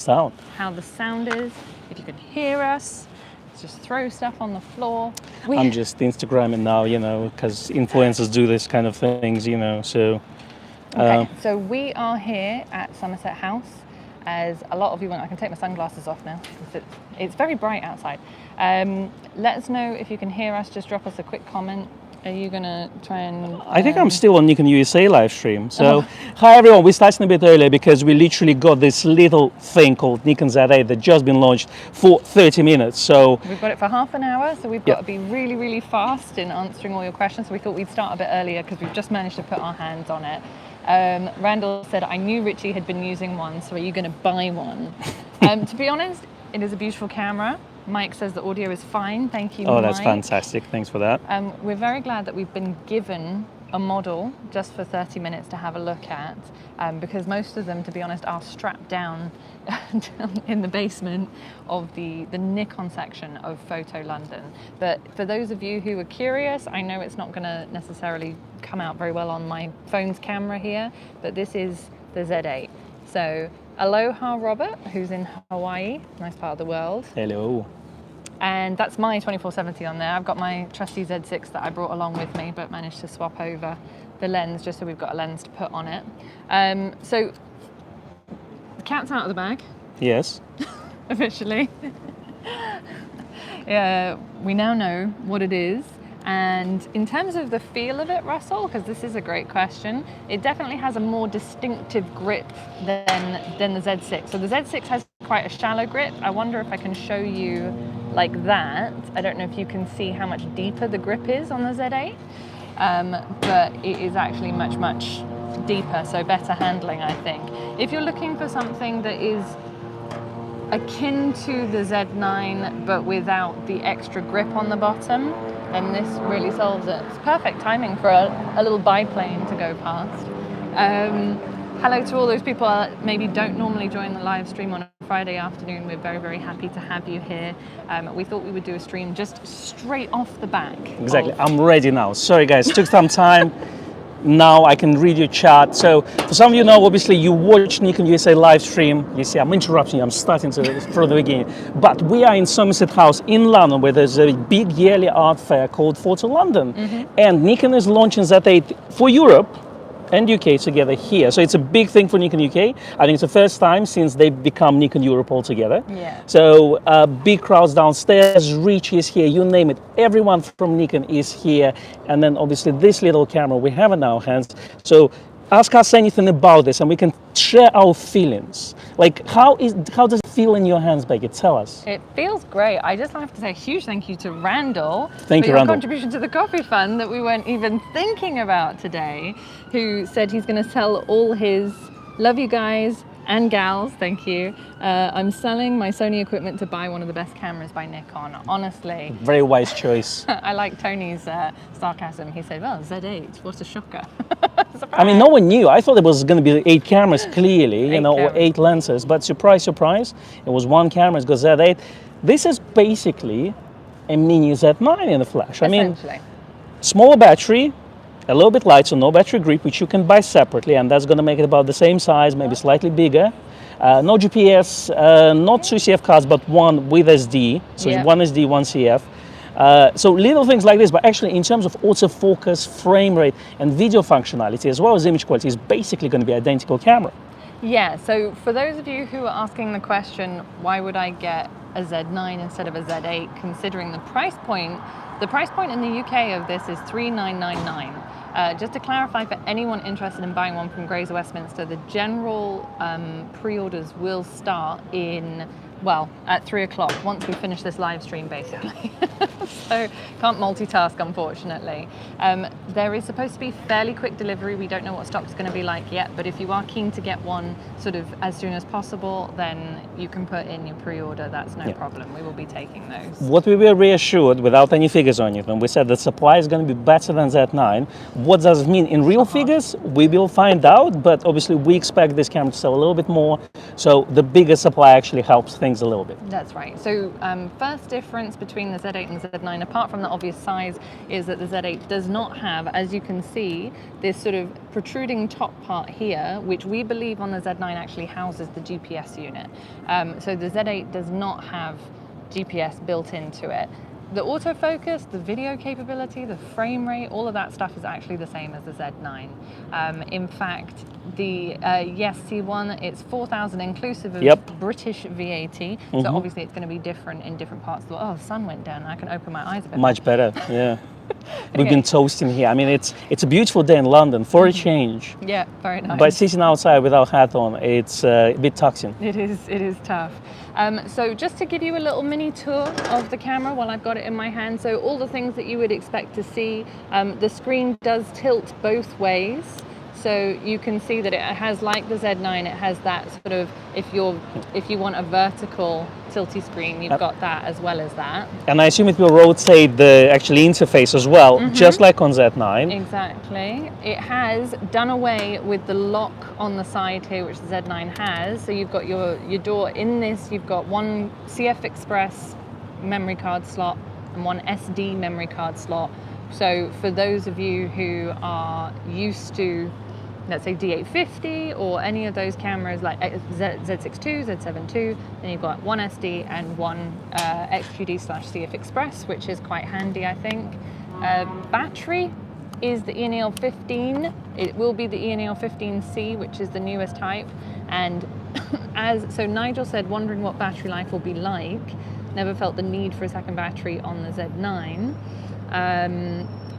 sound. how the sound is, if you can hear us. Just throw stuff on the floor. I'm just Instagramming now, you know, because influencers do this kind of things, you know, so... Okay, so we are here at Somerset House. As a lot of you want, I can take my sunglasses off now because it's very bright outside. Let us know if you can hear us. Just drop us a quick comment. Are you gonna try and? I think I'm still on Nikon USA live stream. So, hi everyone. We're starting a bit earlier because we literally got this little thing called Nikon Z8 that just been launched for 30 minutes. So we've got it for half an hour. So we've got to be really, really fast in answering all your questions. So we thought we'd start a bit earlier because we've just managed to put our hands on it. Randall said, I knew Richie had been using one, so are you going to buy one? To be honest, it is a beautiful camera. Mike says the audio is fine. Thank you, Mike. Oh, that's fantastic. Thanks for that. We're very glad that we've been given a model just for 30 minutes to have a look at, because most of them, to be honest, are strapped down in the basement of the Nikon section of Photo London. But for those of you who are curious, I know it's not going to necessarily come out very well on my phone's camera here, but this is the Z8. So aloha, Robert, who's in Hawaii, nice part of the world. Hello. And that's my 24-70 on there. I've got my trusty Z6 that I brought along with me, but managed to swap over the lens just so we've got a lens to put on it. So the cat's out of the bag. Yes. Officially. Yeah, we now know what it is. And in terms of the feel of it, Russell, because this is a great question, it definitely has a more distinctive grip than the Z6. So the Z6 has quite a shallow grip. I wonder if I can show you like that. I don't know if you can see how much deeper the grip is on the Z8, but it is actually much, much deeper, so better handling, I think. If you're looking for something that is akin to the Z9 but without the extra grip on the bottom, then this really solves it. It's perfect timing for a little biplane to go past. Hello to all those people that maybe don't normally join the live stream on a Friday afternoon. We're very, very happy to have you here. We thought we would do a stream just straight off the back. Exactly, I'm ready now. Sorry guys, took some time. Now I can read your chat. So for some of you know, obviously you watch Nikon USA live stream. You see, I'm interrupting you. I'm starting from the beginning. But we are in Somerset House in London, where there's a big yearly art fair called Photo London. And Nikon is launching Z8 for Europe and UK together here. So it's a big thing for Nikon UK. I think it's the first time since they've become Nikon Europe altogether. Yeah. So big crowds downstairs, Rich is here, you name it. Everyone from Nikon is here. And then obviously this little camera we have in our hands. So ask us anything about this and we can share our feelings. Like how does it feel in your hands, Becky? Tell us. It feels great. I just have to say a huge thank you to Randall Thank for you, your Randall. contribution to the coffee fund that we weren't even thinking about today, who said he's going to sell all his, love you guys and gals, thank you. I'm selling my Sony equipment to buy one of the best cameras by Nikon, honestly. Very wise choice. I like Tony's sarcasm. He said, well, Z8, what a shocker. I mean, no one knew. I thought it was going to be 8 cameras clearly, you know, or 8 lenses. But surprise, surprise, it was 1 camera. It's got Z8. This is basically a mini Z9 in the flash. I mean, smaller battery, a little bit light, so no battery grip, which you can buy separately, and that's going to make it about the same size, maybe slightly bigger. No GPS, not 2 CF cards, but 1 with SD. So it's 1 SD, 1 CF. So little things like this, but actually in terms of autofocus, frame rate, and video functionality, as well as image quality, is basically going to be identical camera. Yeah, so for those of you who are asking the question, why would I get a Z9 instead of a Z8, considering the price point in the UK of this is $3,999. Just to clarify for anyone interested in buying one from Grays Westminster, the general pre-orders will start in, well, at 3 o'clock, once we finish this live stream, basically. So can't multitask, unfortunately. There is supposed to be fairly quick delivery. We don't know what stock's going to be like yet, but if you are keen to get one sort of as soon as possible, then you can put in your pre-order. That's no problem. We will be taking those. What we were reassured, without any figures on it, when we said that supply is going to be better than Z9, what does it mean in real figures? We will find out, but obviously we expect this camera to sell a little bit more, so the bigger supply actually helps things things a little bit. That's right. So first difference between the Z8 and the Z9, apart from the obvious size, is that the Z8 does not have, as you can see, this sort of protruding top part here, which we believe on the Z9 actually houses the GPS unit. So the Z8 does not have GPS built into it. The autofocus, the video capability, the frame rate, all of that stuff is actually the same as the Z9. In fact, the Yes C1, it's 4,000 inclusive of British VAT. So obviously it's going to be different in different parts of the world. Oh, the sun went down. I can open my eyes a bit. Much better, yeah. We've been toasting here. I mean, it's a beautiful day in London for a change. Yeah, very nice. But sitting outside without hat on, it's a bit taxing. It is tough. So just to give you a little mini tour of the camera while I've got it in my hand. So all the things that you would expect to see. The screen does tilt both ways. So you can see that it has, like the Z9, it has that sort of, if you want a vertical tilty screen, you've got that as well as that. And I assume it will rotate the actually interface as well, just like on Z9. Exactly. It has done away with the lock on the side here, which the Z9 has. So you've got your door in this, you've got one CF Express memory card slot and one SD memory card slot. So for those of you who are used to, let's say D850 or any of those cameras like Z6 II, Z7 II, then you've got one SD and one XQD/CF Express, which is quite handy, I think. Battery is the ENEL 15. It will be the ENEL 15C, which is the newest type. And so Nigel said, wondering what battery life will be like. Never felt the need for a second battery on the Z9.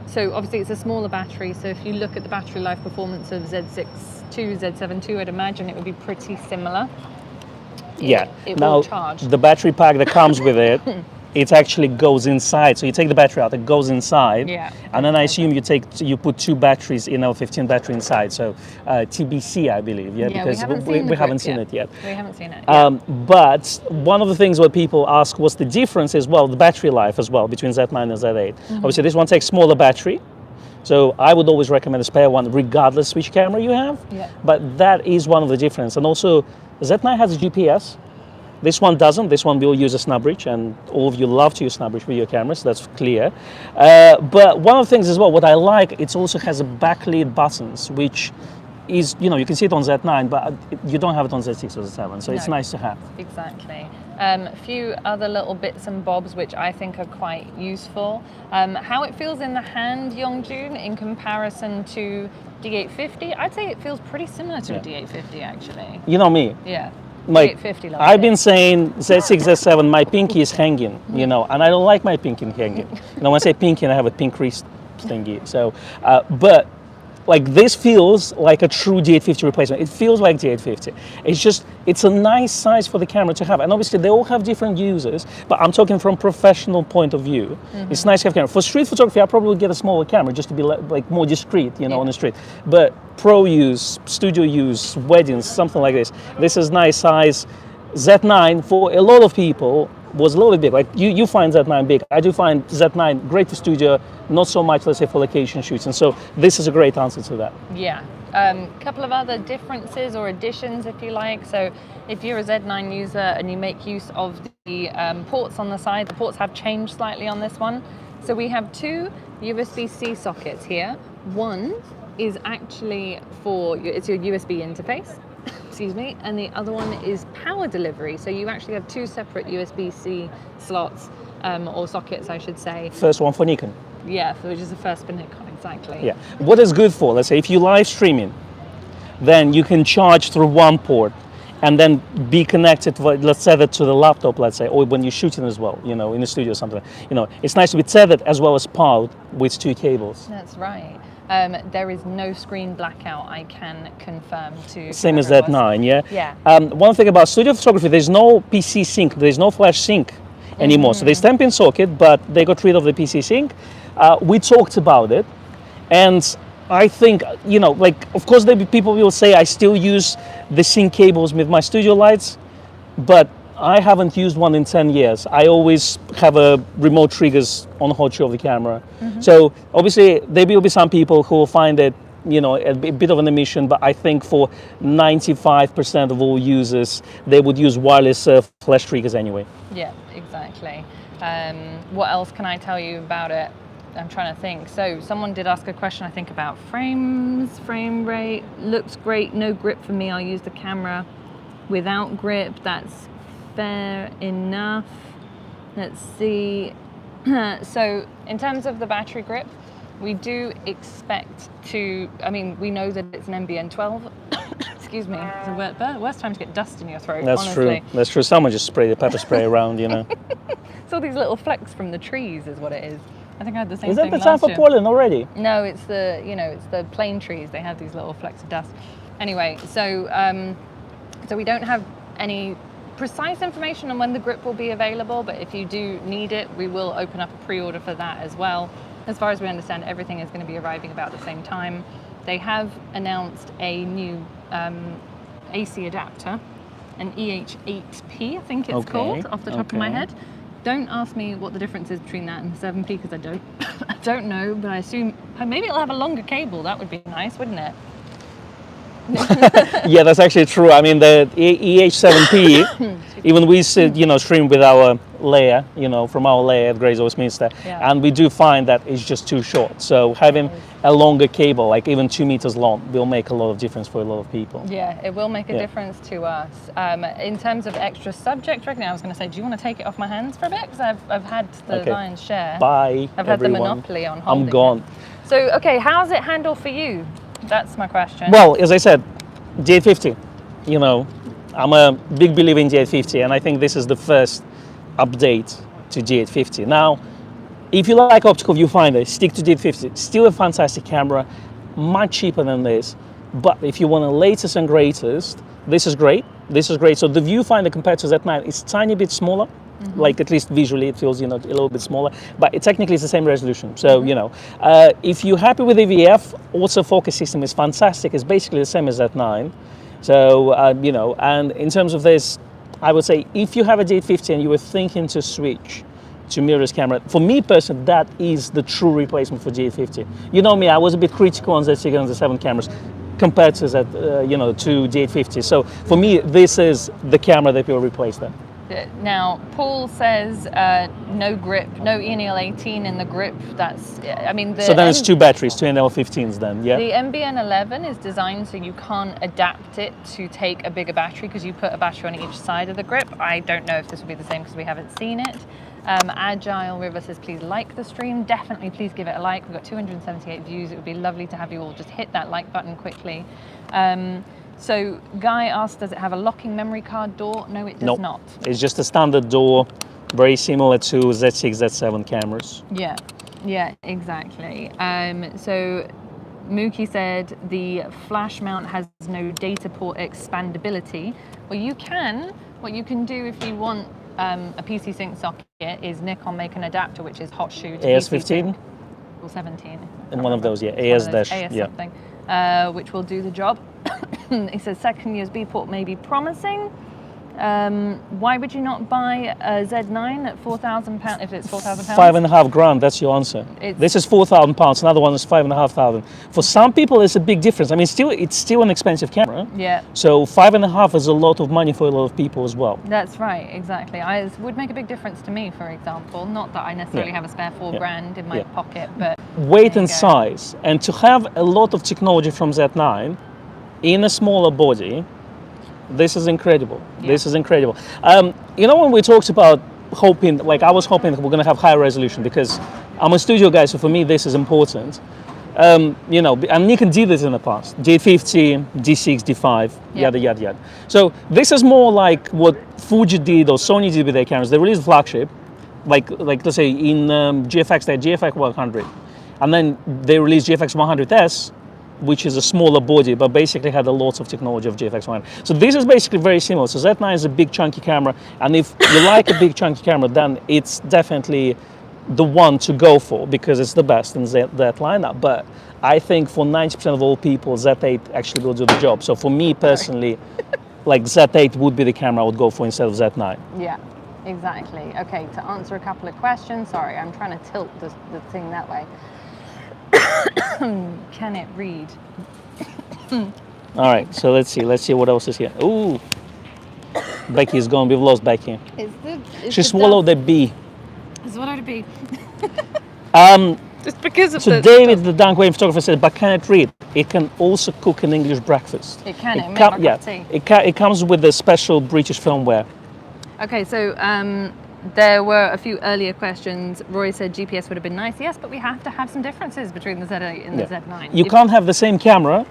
So obviously it's a smaller battery, so if you look at the battery life performance of Z6 II, Z7 II, I'd imagine it would be pretty similar. Yeah. It now, will charge. The battery pack that comes with it, it actually goes inside. So you take the battery out, it goes inside. Yeah. And then I assume you put two batteries in our 15 battery inside. So TBC, I believe, because we haven't seen it yet. We haven't seen it. But one of the things where people ask what's the difference as well, the battery life as well between Z9 and Z8. Obviously, this one takes smaller battery. So I would always recommend a spare one regardless which camera you have. Yeah. But that is one of the differences. And also, Z9 has a GPS. This one doesn't. This one will use a snap bridge, and all of you love to use snap bridge with your cameras. That's clear. But one of the things as well, what I like, it also has a backlit buttons, which is, you can see it on Z9, but you don't have it on Z6 or Z7. So it's nice to have. Exactly. A few other little bits and bobs which I think are quite useful. How it feels in the hand, Yongjun, in comparison to D850, I'd say it feels pretty similar to a D850 actually. You know me. Yeah. Like, D850 I've been saying Z6, Z7, my pinky is hanging, and I don't like my pinky hanging. When I say pinky, I have a pink wrist thingy. So, but like this feels like a true D850 replacement. It feels like D850. It's a nice size for the camera to have. And obviously they all have different uses, but I'm talking from professional point of view. It's nice to have a camera. For street photography, I probably would get a smaller camera just to be like more discreet, on the street. But pro use, studio use, weddings, something like this. This is nice size. Z9 for a lot of people was a little bit big. Like you find Z9 big. I do find Z9 great for studio, not so much, let's say, for location shoots. And so this is a great answer to that. Yeah. Couple of other differences or additions, if you like. So if you're a Z9 user and you make use of the ports on the side, the ports have changed slightly on this one. So we have two USB-C sockets here. One is actually it's your USB interface. Excuse me, and the other one is power delivery. So you actually have two separate USB-C slots, or sockets, I should say. First one for Nikon. Yeah, which is the first for Nikon, exactly. Yeah. What is good for, let's say, if you live streaming, then you can charge through one port and then be connected, let's tether to the laptop, let's say, or when you're shooting as well, in the studio or something. It's nice to be tethered as well as powered with two cables. That's right. There is no screen blackout, I can confirm to. Same as Z9, yeah? Yeah. One thing about studio photography, there's no PC sync, there's no flash sync anymore. So there's 10-pin socket, but they got rid of the PC sync. We talked about it, and I think, of course, people will say I still use the sync cables with my studio lights, but I haven't used one in 10 years. I always have a remote triggers on the hot shot of the camera. So obviously there will be some people who will find it a bit of an emission, but I think for 95% of all users, they would use wireless flash triggers anyway. Yeah, exactly. What else can I tell you about it? I'm trying to think. So someone did ask a question, I think, about frames, frame rate. Looks great, no grip for me. I'll use the camera without grip. That's fair enough. Let's see. So in terms of the battery grip, we do expect to, we know that it's an MBN12. Excuse me, it's the worst time to get dust in your throat, That's honestly. true. That's true. Someone just sprayed the pepper spray around, It's all these little flecks from the trees is what it is. I think I had the same Is thing that the time last for year. pollen already? No, it's it's the plane trees. They have these little flecks of dust. Anyway, so we don't have any precise information on when the grip will be available, but if you do need it, we will open up a pre-order for that as well. As far as we understand, everything is going to be arriving about the same time. They have announced a new AC adapter, an EH8P, I think it's called, off the top of my head. Don't ask me what the difference is between that and the 7P, because I don't know, but I assume maybe it'll have a longer cable. That would be nice, wouldn't it? Yeah, that's actually true. I mean, the EH7P, even we stream with our layer, from our layer at Grays Westminster, and we do find that it's just too short. So having a longer cable, like even 2 meters long, will make a lot of difference for a lot of people. Yeah, it will make a difference to us. In terms of extra subject tracking, I was going to say, do you want to take it off my hands for a bit? Because I've had the lion's share. Bye, I've had everyone. the monopoly on holding I'm gone. it. So, okay, how's it handle for you? That's my question. Well, as I said, D850, I'm a big believer in D850, and I think this is the first update to D850. Now, if you like optical viewfinder, stick to D850. Still a fantastic camera, much cheaper than this. But if you want the latest and greatest, this is great. This is great. So the viewfinder compared to Z9 is a tiny bit smaller. Like at least visually it feels a little bit smaller, but it technically is the same resolution. So if you're happy with AVF, autofocus system is fantastic. It's basically the same as Z9. So and in terms of this, I would say if you have a D850 and you were thinking to switch to mirrorless camera, for me personally, that is the true replacement for D850. You know me, I was a bit critical on Z6 and Z7 cameras compared to to D850. So for me, this is the camera that will replace them. Now, Paul says no grip, no ENL 18 in the grip. That's, so then it's 2 batteries, 2 NL15s then, yeah? The MBN 11 is designed so you can't adapt it to take a bigger battery because you put a battery on each side of the grip. I don't know if this will be the same because we haven't seen it. Agile River says, please like the stream. Definitely, please give it a like. We've got 278 views. It would be lovely to have you all just hit that like button quickly. So Guy asked, does it have a locking memory card door? No, it does not. It's just a standard door, very similar to Z6, Z7 cameras. Yeah, exactly. So Mookie said the flash mount has no data port expandability. Well, what you can do if you want a PC sync socket is Nikon make an adapter, which is hot shoe to AS15? Or 17. And one of those, AS dash, AS yeah. something, which will do the job. He says second USB port may be promising. Why would you not buy a Z9 at £4,000 if it's £4,000? £5,500, that's your answer. This is £4,000, another one is £5,500. For some people, it's a big difference. I mean, it's still an expensive camera. Yeah. So £5,500 is a lot of money for a lot of people as well. That's right, exactly. It would make a big difference to me, for example. Not that I necessarily have a spare £4,000 in my pocket, but weight and size, and to have a lot of technology from Z9 in a smaller body. This is incredible. Yeah. This is incredible. When we talked about hoping, I was hoping that we're going to have higher resolution because I'm a studio guy, so for me this is important. And Nikon did this in the past. D50, D6, D5, yada, yada, yada. So this is more like what Fuji did or Sony did with their cameras. They released flagship, like let's say in GFX, they had GFX 100. And then they released GFX 100S, which is a smaller body, but basically had a lot of technology of GFX 100. So this is basically very similar. So Z9 is a big chunky camera, and if you like a big chunky camera, then it's definitely the one to go for because it's the best in that lineup. But I think for 90% of all people, Z8 actually will do the job. So for me personally, Z8 would be the camera I would go for instead of Z9. Yeah, exactly. Okay, to answer a couple of questions, sorry, I'm trying to tilt the thing that way. Can it read? All right, so let's see what else is here. Ooh, Becky is gone. We've lost Becky. She swallowed the bee. Swallowed a bee. Um, Just because of so David, the Dunk Wave photographer, said, but can it read? It can also cook an English breakfast. It can. It makes like a tea. It comes with the special British firmware. Okay, so there were a few earlier questions. Roy said GPS would have been nice. Yes, but we have to have some differences between the Z8 and the Z9. You can't have the same camera,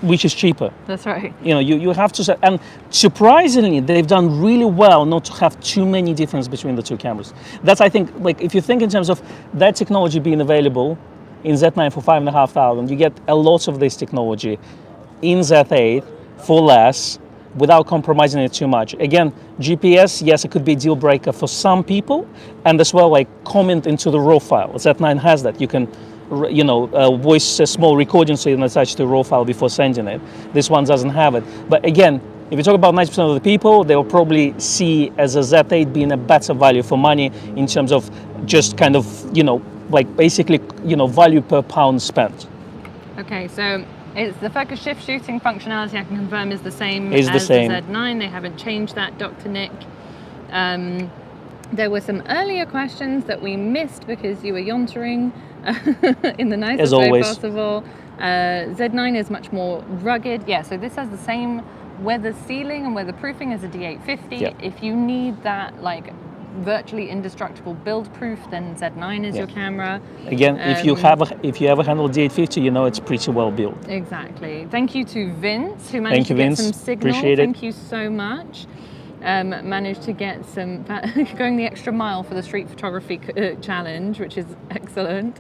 which is cheaper. That's right. You know, you have to, and surprisingly, they've done really well not to have too many differences between the two cameras. That's, I think, like if you think in terms of that technology being available in Z9 for $5,500, you get a lot of this technology in Z8 for less, without compromising it too much. Again, GPS, yes, it could be a deal breaker for some people, and as well, like comment into the RAW file. Z9 has that. You can, you know, voice a small recording so you can attach the RAW file before sending it. This one doesn't have it. But again, if you talk about 90% of the people, they will probably see as a Z8 being a better value for money in terms of just kind of, you know, like basically, you know, value per pound spent. Okay, so it's the focus shift shooting functionality, I can confirm, is the same as the same. Z9. They haven't changed that, Dr. Nick. There were some earlier questions that we missed because you were yontering in the nicest way possible. Z9 is much more rugged. Yeah, so this has the same weather sealing and weatherproofing as a D850. Yeah. If you need that like virtually indestructible build proof, then Z9 is your camera. Again, if you ever handle D850, you know it's pretty well built. Exactly. Thank you to Vince, who managed to Vince. get some signal. Appreciate it. Thank you so much. Managed to get some going the extra mile for the street photography challenge, which is excellent.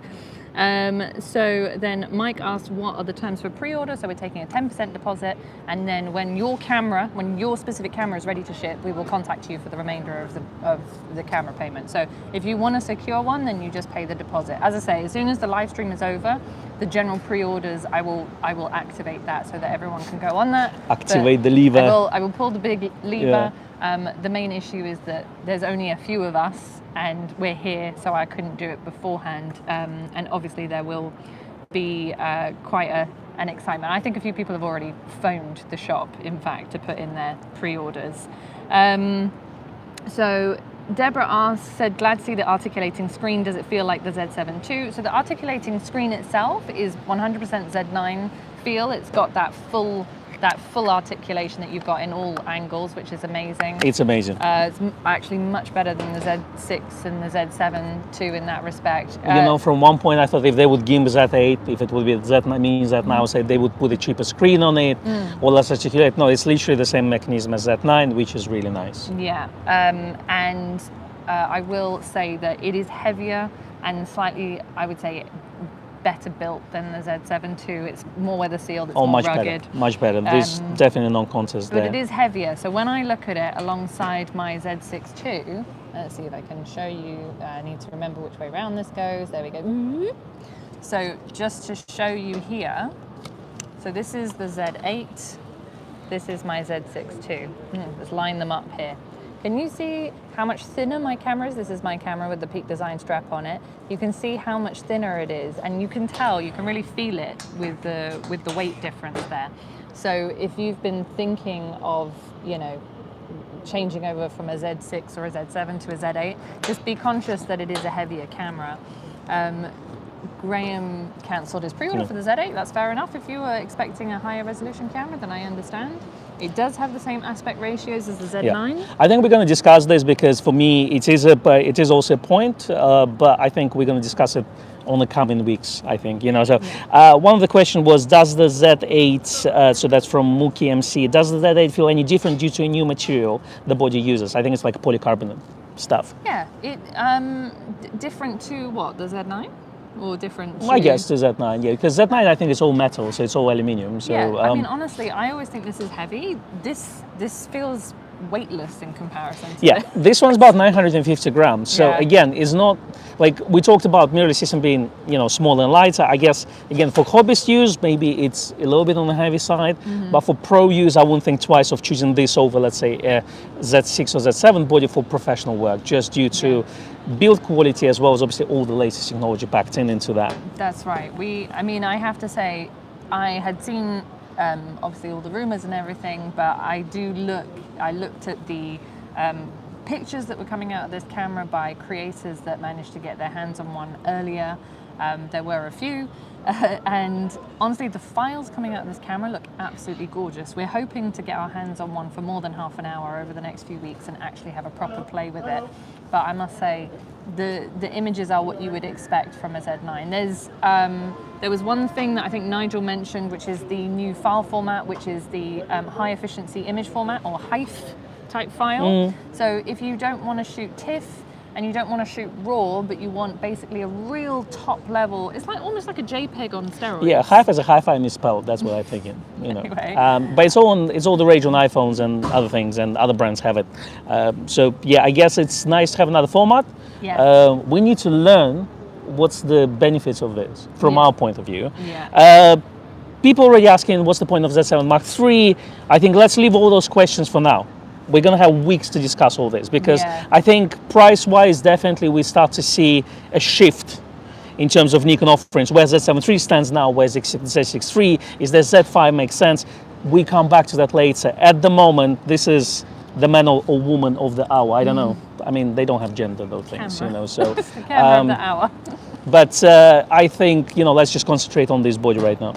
So then Mike asked, what are the terms for pre-order? So we're taking a 10% deposit, and then when your specific camera is ready to ship, we will contact you for the remainder of the camera payment. So if you want to secure one, then you just pay the deposit. As I say, as soon as the live stream is over, the general pre-orders, I will activate that so that everyone can go on that. Activate the lever. I will pull the big lever. The main issue is that there's only a few of us and we're here, so I couldn't do it beforehand. And obviously there will be quite an excitement. I think a few people have already phoned the shop, in fact, to put in their pre-orders. So Deborah said, glad to see the articulating screen. Does it feel like the Z7 II? So the articulating screen itself is 100% Z9 feel. It's got that full articulation that you've got in all angles, which is amazing. It's amazing. It's actually much better than the Z6 and the Z7 II in that respect. You know, from one point I thought if they would give Z8, if it would be Z9, means that now say they would put a cheaper screen on it or less articulate. No, it's literally the same mechanism as Z9, which is really nice. Yeah, and I will say that it is heavier and slightly, I would say, better built than the Z7 II. It's more weather sealed, it's more much rugged. Better, much better. There's definitely no contest there. But it is heavier, so when I look at it alongside my Z6 II, let's see if I can show you, I need to remember which way around this goes, there we go. So just to show you here, so this is the Z8, this is my Z6 II. Let's line them up here. Can you see how much thinner my camera is? This is my camera with the Peak Design strap on it. You can see how much thinner it is, and you can tell, you can really feel it with the weight difference there. So if you've been thinking of, you know, changing over from a Z6 or a Z7 to a Z8, just be conscious that it is a heavier camera. Graham cancelled his pre-order for the Z8. That's fair enough. If you were expecting a higher resolution camera, then I understand. It does have the same aspect ratios as the Z9. Yeah. I think we're going to discuss this because for me it is also a point, but I think we're going to discuss it on the coming weeks, I think. You know, so one of the questions was, does the Z8, so that's from Mookie MC, does the Z8 feel any different due to a new material the body uses? I think it's like polycarbonate stuff. Yeah, it different to what, the Z9? Or different to... I guess the Z9, yeah, because Z9 I think it's all metal, so it's all aluminium. So yeah, I mean, honestly, I always think this is heavy. This feels weightless in comparison to Yeah, this. this one's about 950 grams. So Yeah. again, it's not like we talked about mirrorless system being, smaller and lighter. I guess again for hobbyist use, maybe it's a little bit on the heavy side, but for pro use, I wouldn't think twice of choosing this over, let's say, a Z6 or Z7 body for professional work, just due to build quality as well as obviously all the latest technology packed into that. That's right. I have to say, I had seen obviously all the rumors and everything, but I looked at the pictures that were coming out of this camera by creators that managed to get their hands on one earlier. There were a few, and honestly, the files coming out of this camera look absolutely gorgeous. We're hoping to get our hands on one for more than half an hour over the next few weeks and actually have a proper play with it. But I must say, the images are what you would expect from a Z9. There was one thing that I think Nigel mentioned, which is the new file format, which is the high efficiency image format, or HEIF type file. So if you don't want to shoot TIFF and you don't want to shoot RAW, but you want basically a real top level, it's almost like a JPEG on steroids. Yeah, HEIF is a hi-fi misspelled. That's what I'm thinking. Anyway. But it's all the rage on iPhones and other things, and other brands have it. So yeah, I guess it's nice to have another format. Yeah. We need to learn what's the benefits of this from our point of view. Yeah. People already asking what's the point of Z7 Mark III. I think let's leave all those questions for now. We're going to have weeks to discuss all this, because I think price-wise, definitely we start to see a shift in terms of Nikon offerings. Where Z7 III stands now, where Z6 III is, there Z5 makes sense. We come back to that later. At the moment, this is the man or woman of the hour. I don't know. I mean, they don't have gender, those things, Camera. So. It's the camera of the hour. But I think, let's just concentrate on this body right now.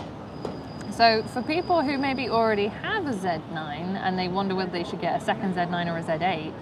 So for people who maybe already have a Z9 and they wonder whether they should get a second Z9 or a Z8,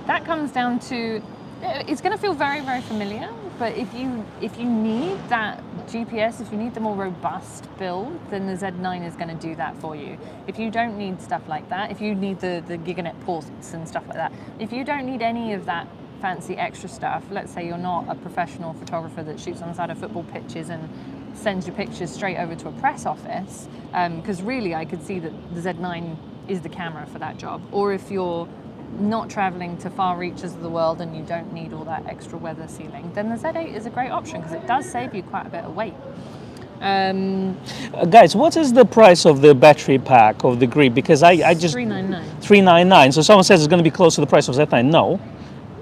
that comes down to, it's going to feel very, very familiar, but if you need that GPS, if you need the more robust build, then the Z9 is going to do that for you. If you don't need stuff like that, if you need the giganet ports and stuff like that, if you don't need any of that fancy extra stuff, let's say you're not a professional photographer that shoots on the side of football pitches and sends your pictures straight over to a press office, because really I could see that the Z9 is the camera for that job. Or if you're not traveling to far reaches of the world and you don't need all that extra weather sealing, then the Z8 is a great option because it does save you quite a bit of weight. Guys, what is the price of the battery pack of the grip? Because I just $399. $399. So someone says it's going to be close to the price of Z9. No.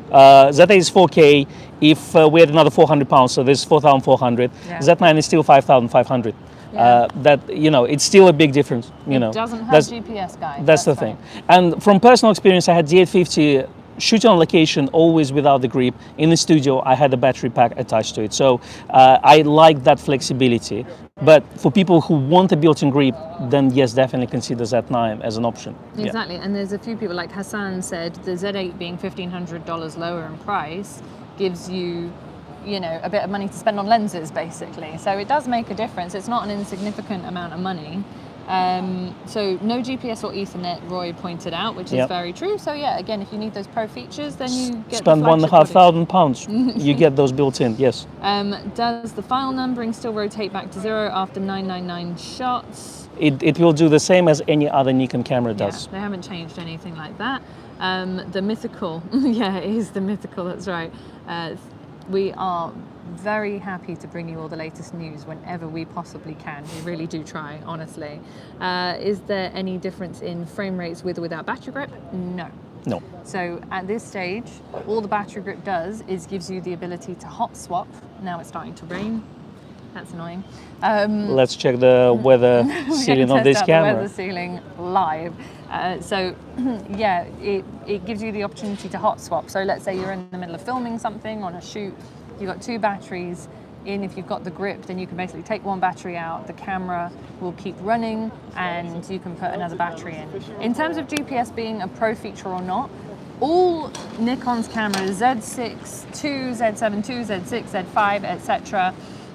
Z8 is 4K. If we had another 400 pounds, so this is 4,400. Yeah. Z9 is still 5,500. Yeah. It's still a big difference. It doesn't have GPS, guys. That's the thing. And from personal experience, I had the 850 shooting on location, always without the grip. In the studio, I had a battery pack attached to it. So I like that flexibility. But for people who want a built-in grip, then yes, definitely consider Z9 as an option. Exactly. And there's a few people, like Hassan said, the Z8 being $1,500 lower in price gives you, a bit of money to spend on lenses, basically. So it does make a difference. It's not an insignificant amount of money. So no GPS or Ethernet, Roy pointed out, which is very true. So yeah, again, if you need those pro features, then you get spend £1,500. You get those built in. Yes. Does the file numbering still rotate back to 0 after 999 shots? It will do the same as any other Nikon camera does. Yeah, they haven't changed anything like that. The mythical, yeah, it is the mythical. That's right. We are very happy to bring you all the latest news whenever we possibly can. We really do try, honestly. Is there any difference in frame rates with or without battery grip? No. No. So at this stage, all the battery grip does is gives you the ability to hot swap. Now it's starting to rain. That's annoying. Let's check the weather sealing of this camera. The weather sealing live. Yeah, it gives you the opportunity to hot swap. So let's say you're in the middle of filming something on a shoot, you've got two batteries in. If you've got the grip, then you can basically take one battery out, the camera will keep running, and you can put another battery in. In terms of GPS being a pro feature or not, all Nikon's cameras, Z6 II, Z7 II, Z6, Z5, etc.,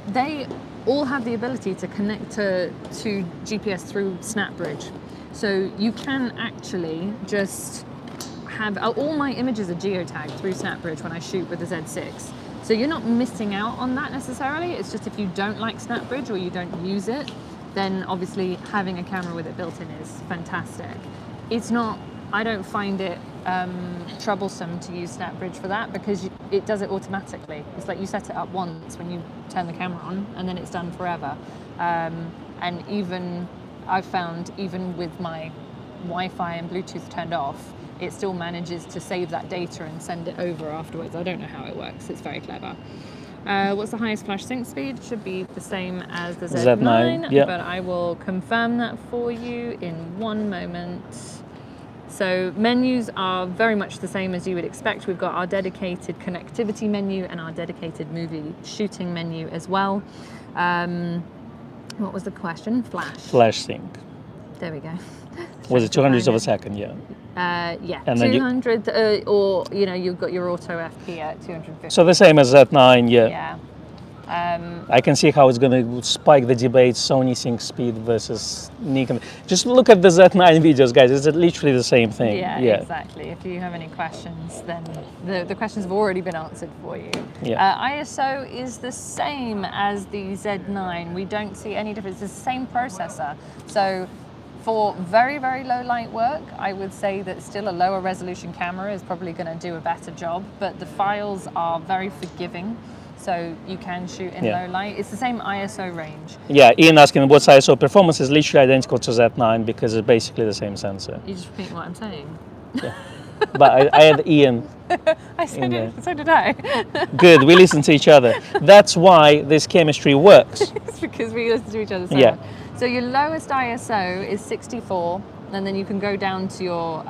they all have the ability to connect to GPS through SnapBridge. So you can actually just have, all my images are geotagged through SnapBridge when I shoot with the Z6. So you're not missing out on that necessarily. It's just if you don't like SnapBridge or you don't use it, then obviously having a camera with it built in is fantastic. It's not, I don't find it troublesome to use SnapBridge for that, because it does it automatically. It's like you set it up once when you turn the camera on, and then it's done forever. And even I've found, even with my Wi-Fi and Bluetooth turned off, it still manages to save that data and send it over afterwards. I don't know how it works. It's very clever. What's the highest flash sync speed? Should be the same as the Z9, yeah. but I will confirm that for you in one moment. So menus are very much the same as you would expect. We've got our dedicated connectivity menu and our dedicated movie shooting menu as well. What was the question? Flash sync. There we go. Was it 200 of a second? Yeah. Yeah, and then 200, or you've got your auto FP at 250. So the same as Z9, yeah. Yeah. I can see how it's going to spike the debate, Sony sync speed versus Nikon. Just look at the Z9 videos, guys. It's literally the same thing. Yeah, exactly. If you have any questions, then the questions have already been answered for you. Yeah. ISO is the same as the Z9. We don't see any difference. It's the same processor. So for very, very low light work, I would say that still a lower resolution camera is probably going to do a better job, but the files are very forgiving. So you can shoot in low light. It's the same ISO range. Yeah, Ian asking what's ISO performance is literally identical to Z9 because it's basically the same sensor. You just repeat what I'm saying. Yeah. But I had Ian. So did I. Good, we listen to each other. That's why this chemistry works. It's because we listen to each other so yeah. much. So your lowest ISO is 64, and then you can go down to your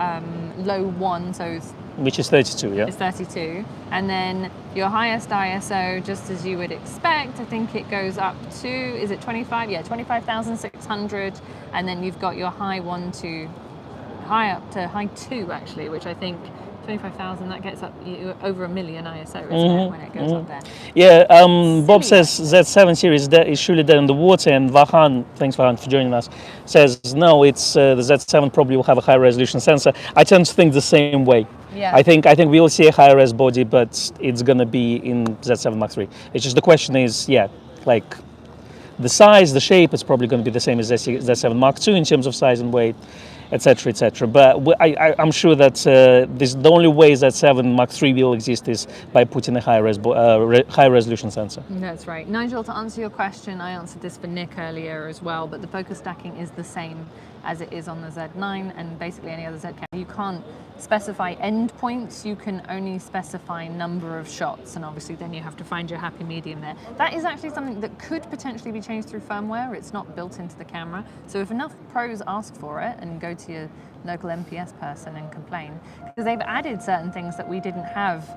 low one, so which is 32, yeah? It's 32. And then your highest ISO, just as you would expect, I think it goes up to, is it 25? Yeah, 25,600. And then you've got your high up to high 2, actually, which I think 25,000, that gets up over 1 million ISO, isn't it, when it goes up there? Yeah, Bob says Z7 series is surely dead in the water, and Vahan, thanks Vahan for joining us, says no, it's the Z7 probably will have a high resolution sensor. I tend to think the same way. Yeah. I think we will see a higher res body, but it's gonna be in Z7 Mark III. It's just the question is, like the size, the shape, it's probably going to be the same as Z7 Mark II in terms of size and weight, etc., etc. But I'm sure that the only way that Z7 Mark III will exist is by putting a high resolution sensor. That's right. Nigel, to answer your question, I answered this for Nick earlier as well, but the focus stacking is the same as it is on the Z9 and basically any other Z camera. You can't specify endpoints, you can only specify number of shots, and obviously then you have to find your happy medium there. That is actually something that could potentially be changed through firmware. It's not built into the camera. So if enough pros ask for it, and go to your local MPS person and complain, because they've added certain things that we didn't have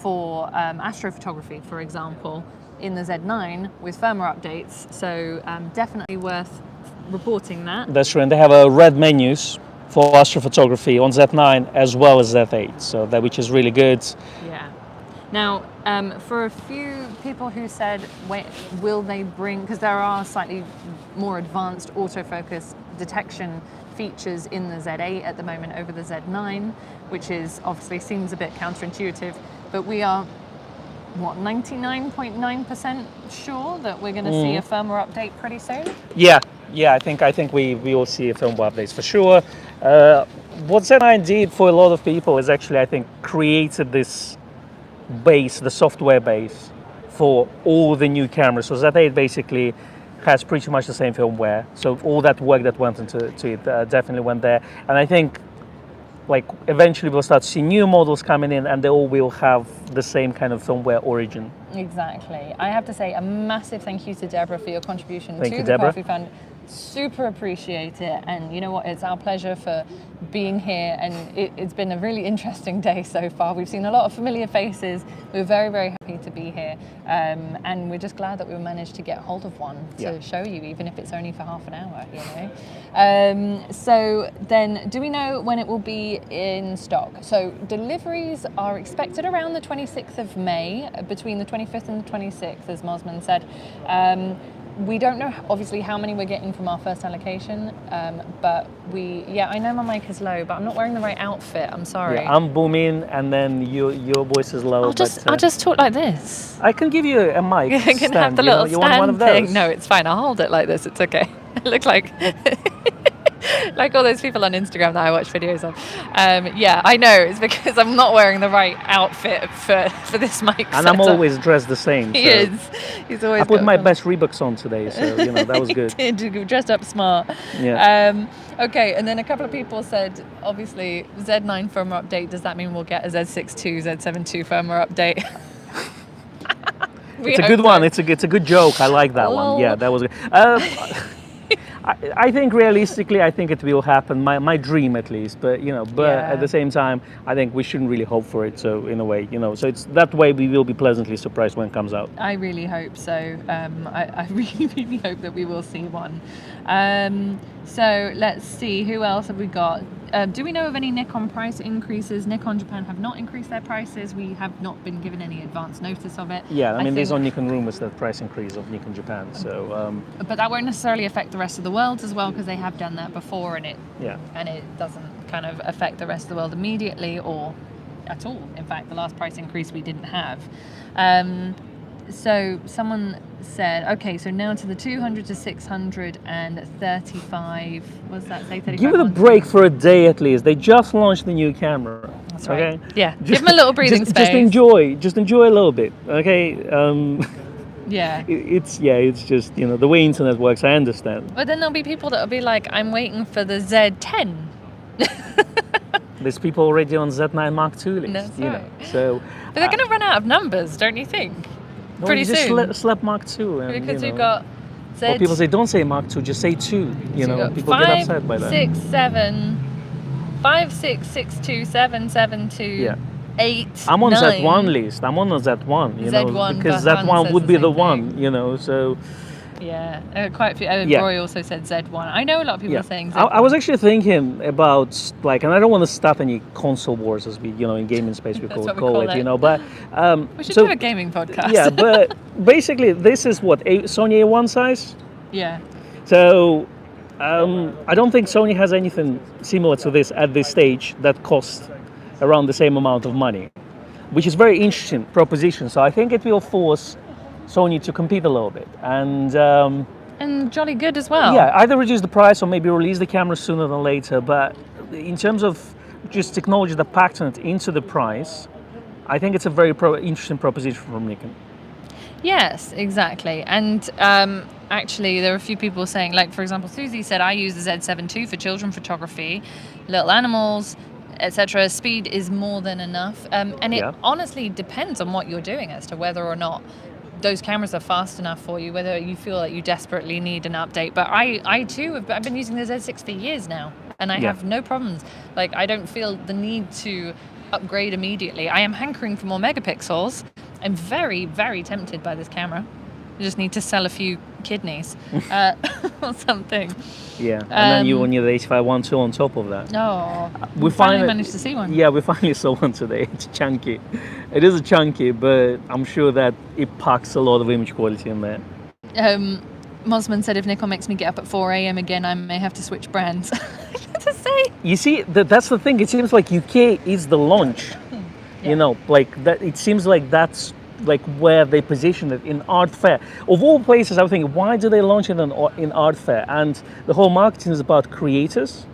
for astrophotography, for example, in the Z9 with firmware updates. So definitely worth reporting that. That's true, and they have red menus for astrophotography on Z9 as well as Z8, so that, which is really good. Yeah. Now, for a few people who said, wait, will they bring, because there are slightly more advanced autofocus detection features in the Z8 at the moment over the Z9, which is obviously seems a bit counterintuitive, but we are, what, 99.9% sure that we're going to see a firmware update pretty soon? Yeah, I think we will see a firmware updates for sure. What Z9 did for a lot of people is actually, I think, created this base, the software base for all the new cameras. So Z8 basically has pretty much the same firmware. So all that work that went into it definitely went there. And I think like eventually we'll start to see new models coming in and they all will have the same kind of firmware origin. Exactly. I have to say a massive thank you to Deborah for your contribution to the Coffee Fund. Super appreciate it, and you know what, it's our pleasure for being here, and it's been a really interesting day so far. We've seen a lot of familiar faces. We're very, very happy to be here, and we're just glad that we managed to get hold of one to show you, even if it's only for half an hour, you know. So then, do we know when it will be in stock? So deliveries are expected around the 26th of May, between the 25th and the 26th, as Mosman said. We don't know, obviously, how many we're getting from our first allocation, but I know my mic is low, but I'm not wearing the right outfit, I'm sorry. Yeah, I'm booming, and then your voice is low. I'll just talk like this. I can give you a mic. You can stand. have the little you want one of stand those? thing. No, it's fine, I'll hold it like this, it's okay. I look like... Like all those people on Instagram that I watch videos of. Yeah, I know. It's because I'm not wearing the right outfit for this mic And I'm always dressed the same. He so. is. He's always I put got my some- best Reeboks on today, so that was good. He did. You dressed up smart. Yeah. Okay, and then a couple of people said, obviously, Z9 firmware update. Does that mean we'll get a Z6 II, Z7 II firmware update? It's a good one. It's a good joke. I like that one. Yeah, that was good. I think realistically, I think it will happen. My dream, at least. But at the same time, I think we shouldn't really hope for it. So in a way, so it's that way we will be pleasantly surprised when it comes out. I really hope so. I really, really hope that we will see one. So let's see, who else have we got? Do we know of any Nikon price increases? Nikon Japan have not increased their prices. We have not been given any advance notice of it. Yeah, I mean, there's on Nikon rumors that price increase of Nikon Japan. So, but that won't necessarily affect the rest of the world as well, because they have done that before, and it doesn't kind of affect the rest of the world immediately or at all. In fact, the last price increase we didn't have. So someone said, okay, so now to the 200 to 635. What's that say? 35. Give it a break for a day at least. They just launched the new camera. That's right. Okay? Yeah. Give them a little breathing space. Just enjoy a little bit. Okay. Yeah. It's just the way internet works. I understand. But then there'll be people that'll be like, I'm waiting for the Z10. There's people already on Z9 Mark II list. That's right. So. But they're going to run out of numbers, don't you think? Pretty soon. Just slap Mark II. And, because we've got Z. Or people say, don't say Mark II, just say 2. People get upset by that. 5, 6, 7, 5, 6, 6, 2, 7, 7, 2, Yeah. 8, I'm on 9. Z1 list. I'm on a Z1, Z1, because but Han Z1 says would the be the same one, thing. so. Yeah, quite a few. Yeah. Roy also said Z1. I know a lot of people are saying Z1. I was actually thinking about and I don't want to start any console wars as we, in gaming space we call it, but we should do a gaming podcast. Yeah, but basically this is what Sony A1 size. Yeah. So I don't think Sony has anything similar to this at this stage that costs around the same amount of money, which is very interesting proposition. So I think it will force Sony to compete a little bit and jolly good as well. Yeah, either reduce the price or maybe release the camera sooner than later. But in terms of just technology that packed it into the price, I think it's a very interesting proposition from Nikon. Yes, exactly. And actually, there are a few people saying, like, for example, Susie said, I use the Z7 II for children photography, little animals, etc. Speed is more than enough. And it honestly depends on what you're doing as to whether or not those cameras are fast enough for you, whether you feel that you desperately need an update. But I too I've been using the Z6 for years now, and I have no problems. Like, I don't feel the need to upgrade immediately. I am hankering for more megapixels. I'm very, very tempted by this camera. I just need to sell a few kidneys or something. Yeah, and then you need the 8512 on top of that. No, we finally managed to see one. Yeah, we finally saw one today. It's chunky. It is a chunky, but I'm sure that it packs a lot of image quality in there. Mosman said if Nikon makes me get up at 4 a.m. again, I may have to switch brands. To say. You see, that's the thing. It seems like UK is the launch. Like that. It seems like that's like where they position it in art fair. Of all places, I was thinking, why do they launch it in art fair? And the whole marketing is about creators.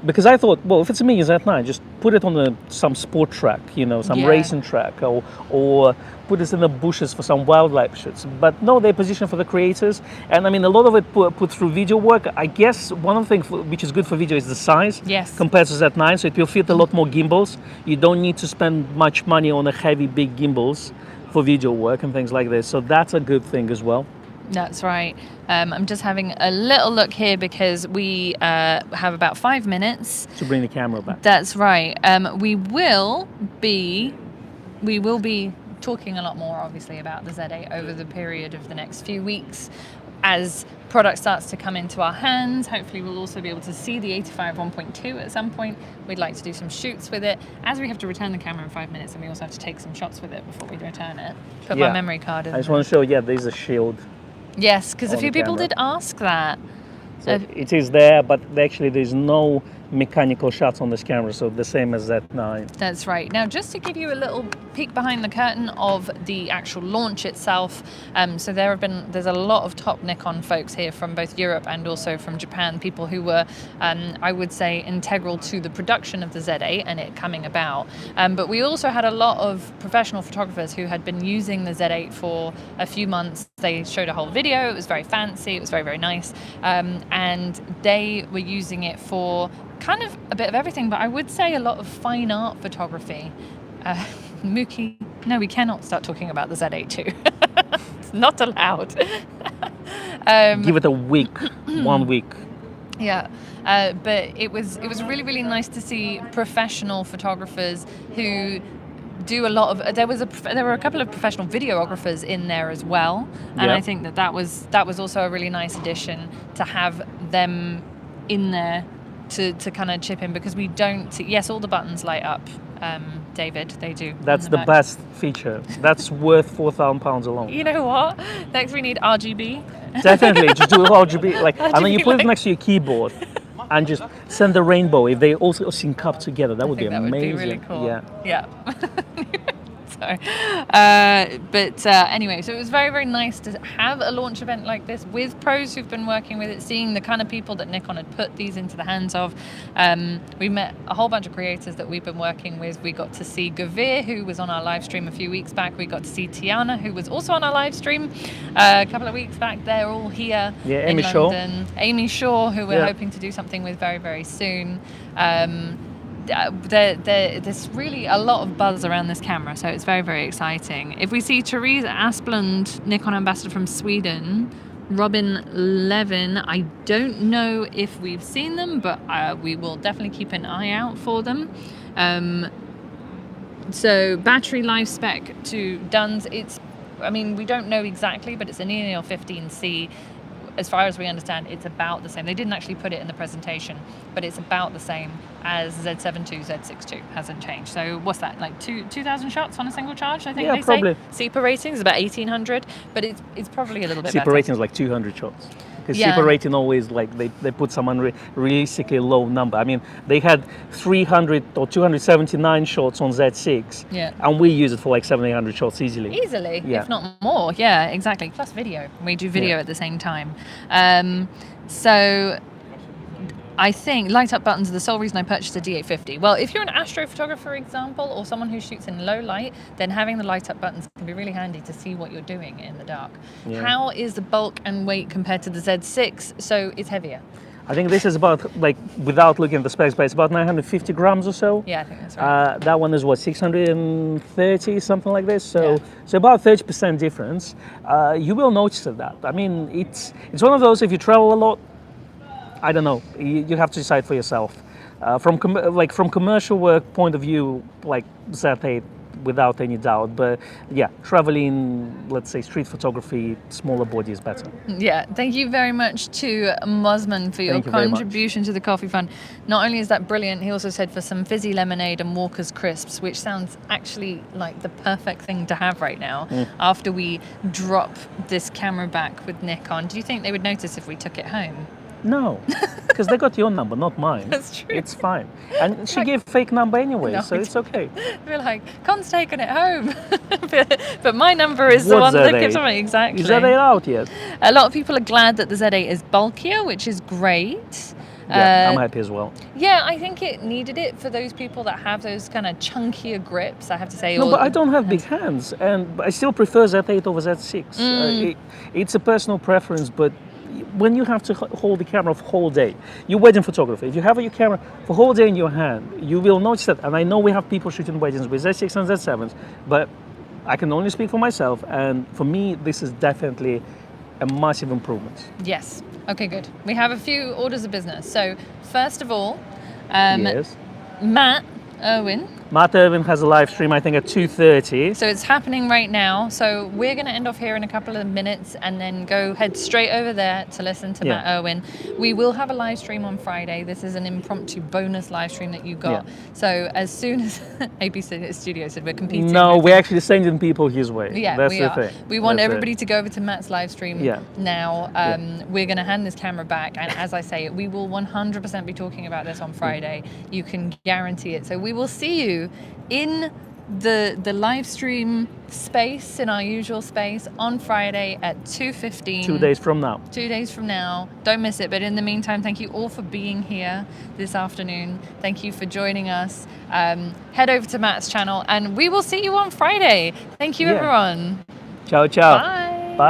Because I thought, well, if it's a Mini Z9, just put it on some sport track, some racing track, or put it in the bushes for some wildlife shoots. But no, they're positioned for the creators. And I mean, a lot of it put through video work. I guess one of the things which is good for video is the size compared to Z9. So it will fit a lot more gimbals. You don't need to spend much money on a heavy, big gimbals for video work and things like this. So that's a good thing as well. That's right. I'm just having a little look here because we have about 5 minutes to bring the camera back. That's right. We will be talking a lot more, obviously, about the Z8 over the period of the next few weeks as product starts to come into our hands. Hopefully, we'll also be able to see the 85 1.2 at some point. We'd like to do some shoots with it, as we have to return the camera in 5 minutes, and we also have to take some shots with it before we return it. Put my memory card in. I just want to show, there's a shield. Yes, because a few people did ask that. So it is there, but actually there's no mechanical shots on this camera, so the same as Z9. That's right. Now, just to give you a little peek behind the curtain of the actual launch itself, so there's a lot of top Nikon folks here from both Europe and also from Japan, people who were, I would say, integral to the production of the Z8 and it coming about. But we also had a lot of professional photographers who had been using the Z8 for a few months. They showed a whole video. It was very fancy. It was very, very nice. And they were using it for kind of a bit of everything, but I would say a lot of fine art photography. Mookie, no, we cannot start talking about the Z8 II. It's not allowed. Give it a week, 1 week. Yeah, but it was really, really nice to see professional photographers who do a lot of. There were a couple of professional videographers in there as well, and I think that was also a really nice addition to have them in there to kind of chip in, because we don't see, yes, all the buttons light up, David, they do. That's the best feature. That's worth £4,000 alone. You know what? Next we need RGB. Definitely, just do RGB. Like, and then you put it like- next to your keyboard and just send the rainbow. If they also sync up together, that would be That amazing. would be really cool. Yeah. Sorry. But anyway, so it was very, very nice to have a launch event like this with pros who've been working with it, seeing the kind of people that Nikon had put these into the hands of. We met a whole bunch of creators that we've been working with. We got to see Gavir, who was on our live stream a few weeks back. We got to see Tiana, who was also on our live stream a couple of weeks back. They're all here in London. Amy Shaw, who we're hoping to do something with very, very soon. There's really a lot of buzz around this camera, so it's very, very exciting. If we see Therese Asplund, Nikon ambassador from Sweden, Robin Levin, I don't know if we've seen them, but we will definitely keep an eye out for them. So battery life spec to Duns, we don't know exactly, but it's an ENL 15C. As far as we understand, it's about the same. They didn't actually put it in the presentation, but it's about the same as Z7 II, Z6 II. Hasn't changed. So what's that, like 2,000 shots on a single charge, I think they probably. say? CPA rating is about 1,800, but it's probably a little bit CPA better. rating is like 200 shots. Because CPA rating always, like, they put some realistically low number. I mean, they had 300 or 279 shots on Z6, and we use it for like 700-800 shots easily. Easily, if not more. Yeah, exactly. Plus video. We do video at the same time. So I think light up buttons are the sole reason I purchased a D850. Well, if you're an astrophotographer, for example, or someone who shoots in low light, then having the light up buttons can be really handy to see what you're doing in the dark. How is the bulk and weight compared to the Z6? So it's heavier. I think this is about, like, without looking at the specs, but it's about 950 grams or so. Yeah, I think that's right. That one is what, 630, something like this. So about 30% difference. You will notice that. I mean, it's one of those, if you travel a lot, I don't know, you have to decide for yourself. From commercial work point of view, like Z8, without any doubt. But yeah, traveling, let's say street photography, smaller body is better. Yeah, thank you very much to Mosman for your contribution to the coffee fund. Not only is that brilliant, he also said for some fizzy lemonade and Walker's crisps, which sounds actually like the perfect thing to have right now after we drop this camera back with Nikon. Do you think they would notice if we took it home? No, because they got your number, not mine. That's true. It's fine. And she gave fake number anyway, so it's okay. We're like, Con's taken it home. but my number is the one that gives away. Exactly. Is Z8 out yet? A lot of people are glad that the Z8 is bulkier, which is great. Yeah, I'm happy as well. Yeah, I think it needed it for those people that have those kind of chunkier grips, I have to say. No, but I don't have big hands, and I still prefer Z8 over Z6. It's a personal preference, but when you have to hold the camera for whole day, you're wedding photographer. If you have your camera for whole day in your hand, you will notice that. And I know we have people shooting weddings with Z6 and Z7s, but I can only speak for myself. And for me, this is definitely a massive improvement. Yes. Okay, good. We have a few orders of business. So first of all, yes. Matt Irwin Matt Irvin has a live stream, I think, at 2:30. So it's happening right now. So we're going to end off here in a couple of minutes and then go head straight over there to listen to Matt Irwin. We will have a live stream on Friday. This is an impromptu bonus live stream that you got. Yeah. So as soon as AP Studio said we're competing. No, we're actually sending people his way. Yeah, that's we the are. thing. We want That's everybody it. to go over to Matt's live stream now. We're going to hand this camera back. And as I say, we will 100% be talking about this on Friday. You can guarantee it. So we will see you in the live stream space, in our usual space, on Friday at 2:15. 2 days from now. 2 days from now. Don't miss it. But in the meantime, thank you all for being here this afternoon. Thank you for joining us. Head over to Matt's channel and we will see you on Friday. Thank you, everyone. Ciao, ciao. Bye.